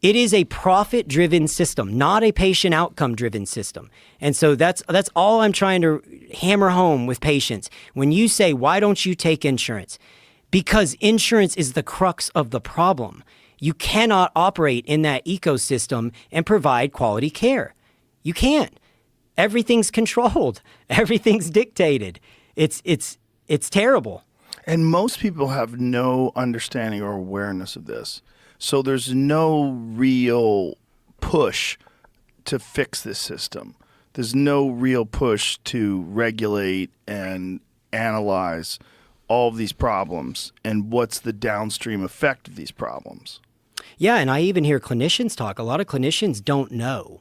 It is a profit-driven system, not a patient outcome-driven system. And so that's all I'm trying to hammer home with patients. When you say, why don't you take insurance? Because insurance is the crux of the problem. You cannot operate in that ecosystem and provide quality care. You can't. Everything's controlled. Everything's dictated. It's terrible. And most people have no understanding or awareness of this. So there's no real push to fix this system. There's no real push to regulate and analyze all of these problems and what's the downstream effect of these problems. Yeah, and I even hear clinicians talk. A lot of clinicians don't know.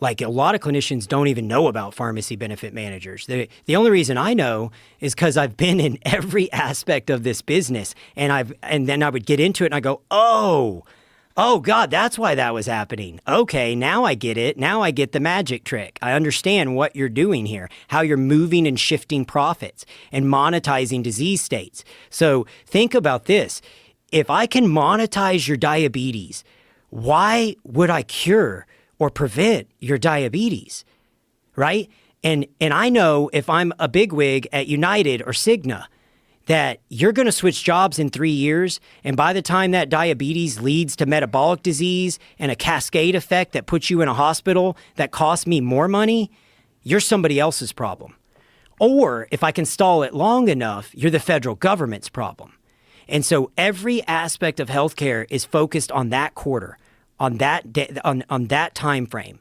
Like, a lot of clinicians don't even know about pharmacy benefit managers. The only reason I know is because I've been in every aspect of this business, and then I would get into it and I go, oh God, that's why that was happening. Okay, now I get it. Now I get the magic trick. I understand what you're doing here, how you're moving and shifting profits and monetizing disease states. So think about this. If I can monetize your diabetes, why would I cure or prevent your diabetes, right? And I know if I'm a bigwig at United or Cigna, that you're going to switch jobs in 3 years, and by the time that diabetes leads to metabolic disease and a cascade effect that puts you in a hospital that costs me more money, you're somebody else's problem. Or if I can stall it long enough, you're the federal government's problem. And so every aspect of healthcare is focused on that quarter, on that time frame.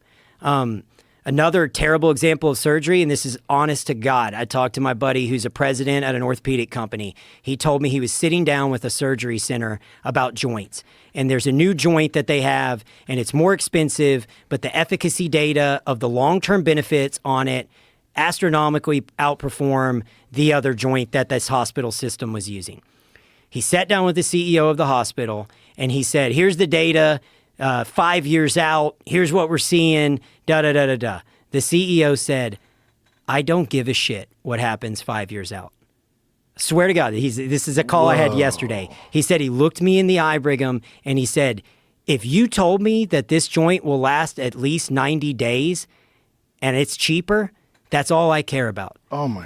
Another terrible example of surgery, and this is honest to God. I talked to my buddy who's a president at an orthopedic company. He told me he was sitting down with a surgery center about joints. And there's a new joint that they have, and it's more expensive, but the efficacy data of the long-term benefits on it astronomically outperform the other joint that this hospital system was using. He sat down with the CEO of the hospital, and he said, here's the data, 5 years out, here's what we're seeing, da-da-da-da-da. The CEO said, I don't give a shit what happens 5 years out. Swear to God, this is a call I had yesterday. He said he looked me in the eye, Brigham, and he said, if you told me that this joint will last at least 90 days and it's cheaper, that's all I care about. Oh, my